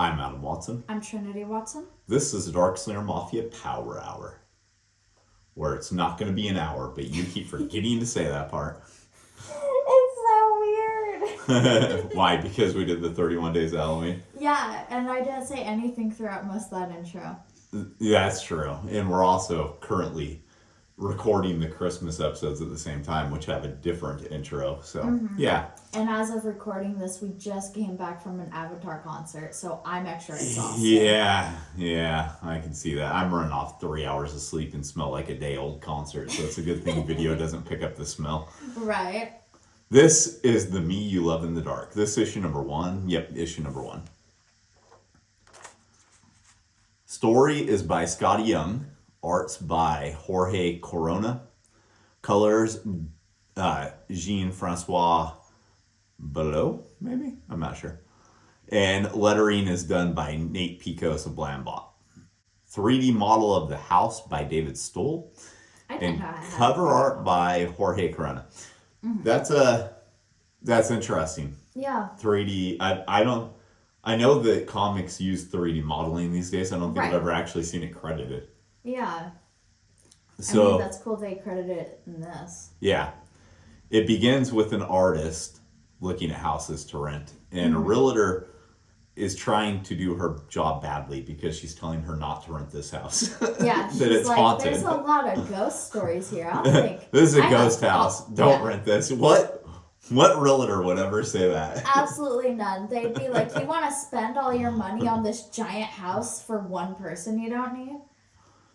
I'm Adam Watson. I'm Trinity Watson. This is the Darkslayer Mafia Power Hour, where it's not going to be an hour, but you keep forgetting to say that part. It's so weird. Why? Because we did the 31 Days of Halloween? Yeah, and I didn't say anything throughout most of that intro. Yeah, that's true. And we're also currently recording the Christmas episodes at the same time, which have a different intro. So, yeah. And as of recording this, we just came back from an Avatar concert, so I'm extra exhausted. Yeah, I can see that. I'm running off 3 hours of sleep and smell like a day-old concert, so it's a good thing video doesn't pick up the smell. Right. This is the Me You Love in the Dark. This issue number 1. Yep, issue number 1. Story is by Scotty Young. Arts by Jorge Corona. Colors, Jean-Francois Belot, maybe? I'm not sure. And lettering is done by Nate Picos of Blambot. 3D model of the house by David Stoll. And cover art by Jorge Corona. Mm-hmm. That's interesting. Yeah. 3D. I know that comics use 3D modeling these days. I don't think I've ever actually seen it credited. Yeah. So, I mean, that's cool they credited it in this. Yeah. It begins with an artist looking at houses to rent. And a realtor is trying to do her job badly because she's telling her not to rent this house. Yeah. That it's haunted. There's a lot of ghost stories here. I don't think... This is a ghost house. Don't rent this. What realtor would ever say that? Absolutely none. They'd be like, you want to spend all your money on this giant house for one person you don't need?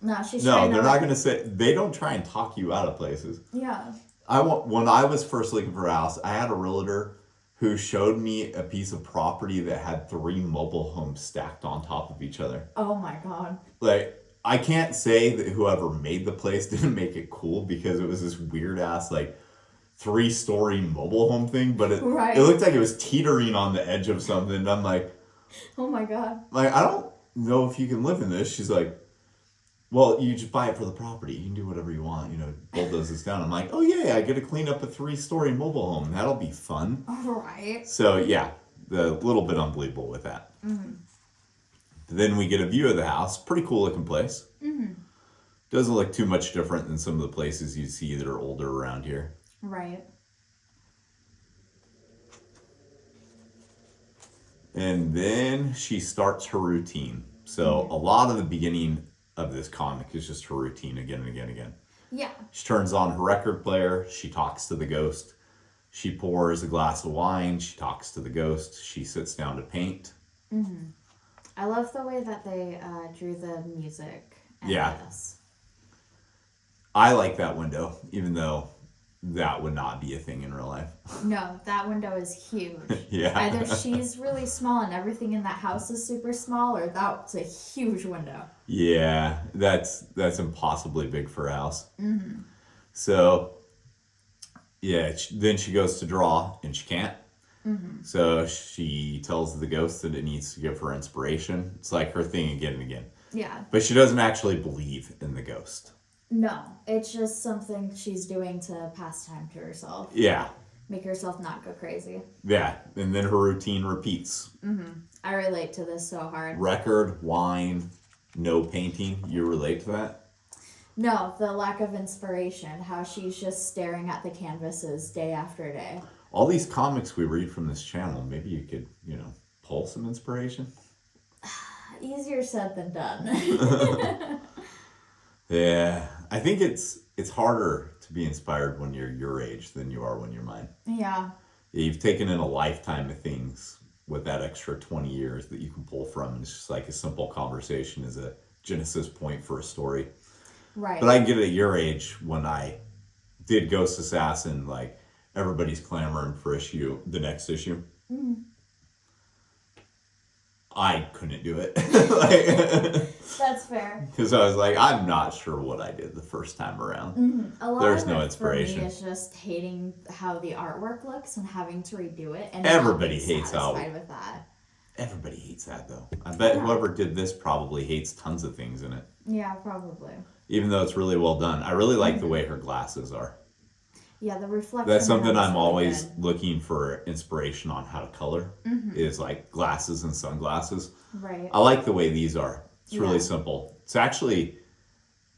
No, they're not going to say. They don't try and talk you out of places. Yeah. When I was first looking for a house, I had a realtor who showed me a piece of property that had 3 mobile homes stacked on top of each other. Oh my god. Like, I can't say that whoever made the place didn't make it cool because it was this weird ass 3-story mobile home thing, but it looked like it was teetering on the edge of something. And I'm like, oh my god. I don't know if you can live in this. She's like, well, you just buy it for the property. You can do whatever you want, bulldoze this down. I'm like, oh yeah, I get to clean up a 3-story mobile home. That'll be fun. All right. So yeah, the little bit unbelievable with that. Mm-hmm. Then we get a view of the house. Pretty cool looking place. Mm-hmm. Doesn't look too much different than some of the places you see that are older around here. Right. And then she starts her routine. So a lot of the beginning of this comic is just her routine again and again and again. Yeah. She turns on her record player. She talks to the ghost. She pours a glass of wine. She talks to the ghost. She sits down to paint. Mm-hmm. I love the way that they drew the music. This. I like that window, even though that would not be a thing in real life. No, that window is huge. Yeah. Either she's really small and everything in that house is super small, or that's a huge window. Yeah, that's impossibly big for a house. Mm-hmm. So, yeah, then she goes to draw, and she can't. Mm-hmm. So she tells the ghost that it needs to give her inspiration. It's like her thing again and again. Yeah. But she doesn't actually believe in the ghost. No, it's just something she's doing to pass time to herself. Yeah. Make herself not go crazy. Yeah, and then her routine repeats. Mm-hmm. I relate to this so hard. Record, wine, no painting. You relate to that? No, the lack of inspiration. How she's just staring at the canvases day after day. All these comics we read from this channel, maybe you could, pull some inspiration? Easier said than done. Yeah, I think it's harder to be inspired when you're your age than you are when you're mine. Yeah. You've taken in a lifetime of things with that extra 20 years that you can pull from. It's just like a simple conversation is a genesis point for a story. Right. But I get it at your age when I did Ghost Assassin, everybody's clamoring for the next issue. Mm-hmm. I couldn't do it. That's fair. Because I was like, I'm not sure what I did the first time around. Mm-hmm. There's no inspiration. For me, it's just hating how the artwork looks and having to redo it. And everybody hates how. With that. Everybody hates that though. I bet whoever did this probably hates tons of things in it. Yeah, probably. Even though it's really well done. I really like the way her glasses are. Yeah, the reflection. That's something in that is I'm really always good. looking for inspiration on how to color. Is like glasses and sunglasses. Right. I like the way these are. It's really Yeah. simple. It's actually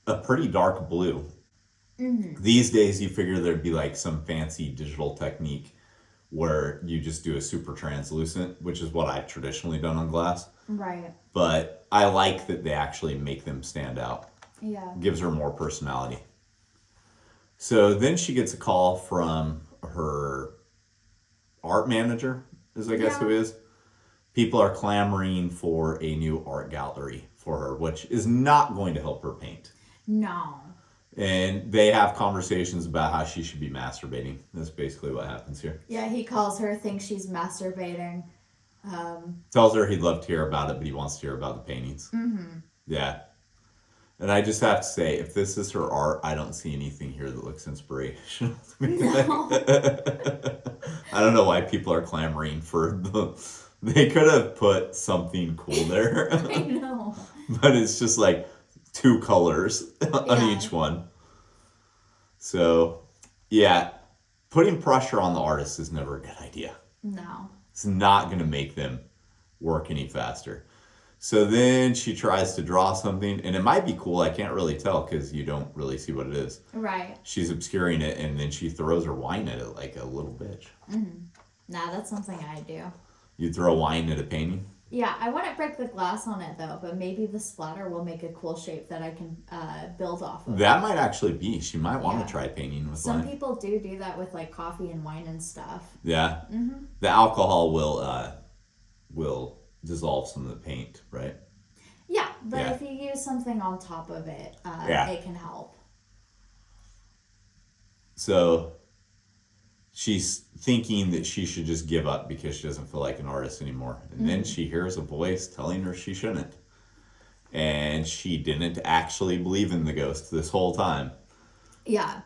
a pretty dark blue. Mm-hmm. These days, you figure there'd be like some fancy digital technique where you just do a super translucent, which is what I've traditionally done on glass. Right. But I like that they actually make them stand out. Yeah. Gives her more personality. So then she gets a call from her art manager, is I guess Yeah. who is. People are clamoring for a new art gallery for her, which is not going to help her paint. No. And they have conversations about how she should be masturbating. That's basically what happens here. Yeah, he calls her, thinks she's masturbating. Tells her he'd love to hear about it, but he wants to hear about the paintings. Mm-hmm. Yeah. And I just have to say, if this is her art, I don't see anything here that looks inspirational. No. I don't know why people are clamoring for the... They could have put something cool there. I know. But it's just like 2 colors on Yeah. each one. So, yeah, putting pressure on the artist is never a good idea. No. It's not going to make them work any faster. So then she tries to draw something, and it might be cool. I can't really tell because you don't really see what it is. Right. She's obscuring it, and then she throws her wine at it like a little bitch. Nah, that's something I do. You throw wine at a painting? Yeah, I wouldn't break the glass on it though, but maybe the splatter will make a cool shape that I can build off of. That might actually be. She might want Yeah. to try painting with Some wine. people do that with like coffee and wine and stuff. Yeah. Mm-hmm. The alcohol will dissolve some of the paint, right? Yeah, but Yeah. if you use something on top of it, Yeah. it can help. So she's thinking that she should just give up because she doesn't feel like an artist anymore. And then she hears a voice telling her she shouldn't. And she didn't actually believe in the ghost this whole time. Yeah.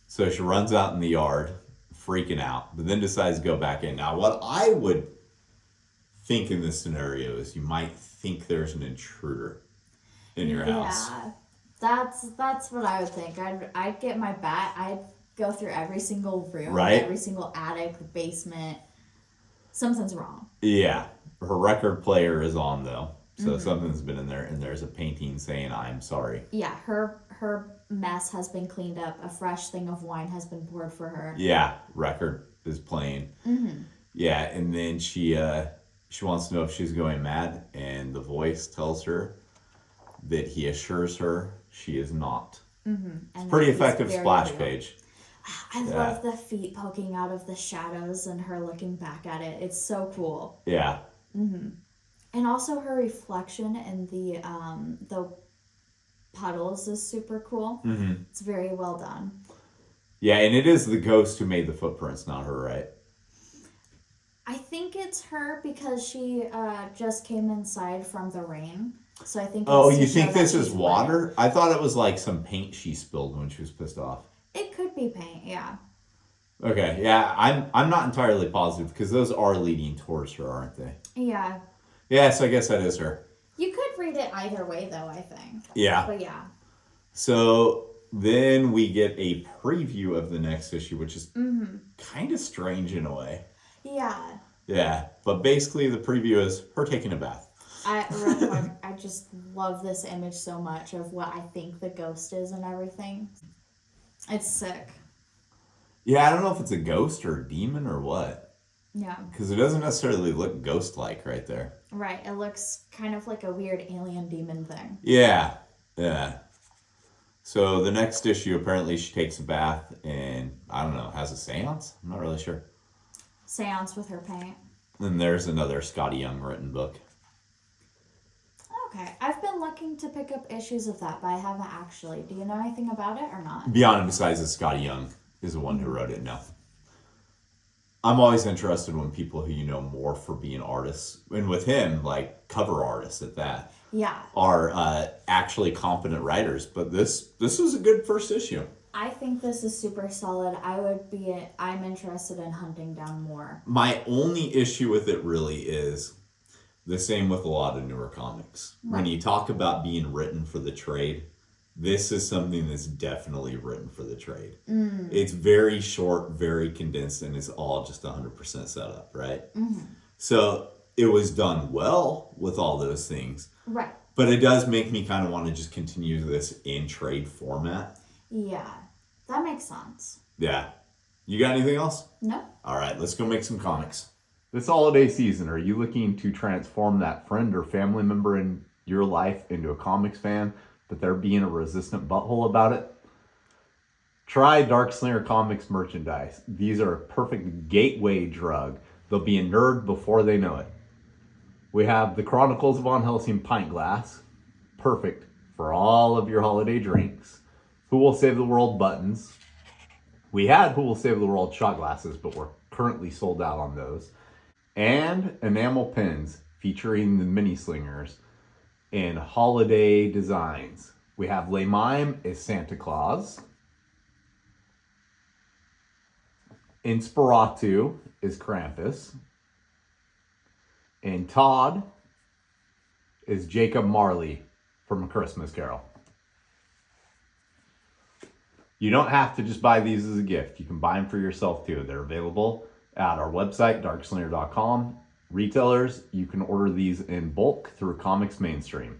So she runs out in the yard, freaking out, but then decides to go back in. Now, what I would think in this scenario is you might think there's an intruder in your house. Yeah, that's what I would think. I'd get my bat. I'd go through every single room, Right. every single attic, basement. Something's wrong. Yeah. Her record player is on, though. So something's been in there, and there's a painting saying, "I'm sorry." Yeah, her mess has been cleaned up. A fresh thing of wine has been poured for her. Yeah, record is playing. Yeah, and then she wants to know if she's going mad, and the voice tells her that he assures her she is not. And Pretty that he's effective very splash real. page. I Yeah. love the feet poking out of the shadows and her looking back at it. It's so cool. Yeah, And also her reflection in the puddles is super cool. It's very well done. yeah, and it is the ghost who made the footprints, not her, right? I think it's her because she just came inside from the rain. So I think. Oh, it's to you show think that this is she's wet. water? I thought it was like some paint she spilled when she was pissed off. It could be paint, yeah. Okay, yeah, I'm not entirely positive because those are leading towards her, aren't they? Yeah. Yeah, so I guess that is her. You could read it either way, though, I think. Yeah. But yeah. So then we get a preview of the next issue, which is kind of strange in a way. Yeah. Yeah, but basically the preview is her taking a bath. I just love this image so much of what I think the ghost is and everything. It's sick. Yeah, I don't know if it's a ghost or a demon or what, Yeah. because it doesn't necessarily look ghost-like right there. Right. It looks kind of like a weird alien demon thing. Yeah, yeah. So the next issue, apparently she takes a bath and, I don't know, has a seance? I'm not really sure. Seance with her paint. Then there's another Scotty Young written book. Okay. I've been looking to pick up issues of that, but I haven't actually. Do you know anything about it or not? Beyond and besides that Scotty Young is the one who wrote it, no. I'm always interested when people who you know more for being artists, and with him, like cover artists at that, Yeah. are actually competent writers. But this was a good first issue. I think this is super solid. I'm interested in hunting down more. My only issue with it really is the same with a lot of newer comics. When Right. you talk about being written for the trade, This is something that's definitely written for the trade. It's very short, very condensed, and it's all just 100% setup, right? So it was done well with all those things. Right. But it does make me kind of want to just continue this in trade format. Yeah. That makes sense. Yeah. You got anything else? No. All right, let's go make some comics. This holiday season, are you looking to transform that friend or family member in your life into a comics fan, but they're being a resistant butthole about it? Try Dark Slinger Comics merchandise. These are a perfect gateway drug. They'll be a nerd before they know it. We have the Chronicles of Von Helsing pint glass, perfect for all of your holiday drinks. Who Will Save the World buttons. We had Who Will Save the World shot glasses, but we're currently sold out on those. And enamel pins featuring the mini slingers in holiday designs. We have Le Mime as Santa Claus. Inspiratu is Krampus. And Todd is Jacob Marley from A Christmas Carol. You don't have to just buy these as a gift. You can buy them for yourself too. They're available at our website, darkslinger.com. Retailers, you can order these in bulk through Comics Mainstream.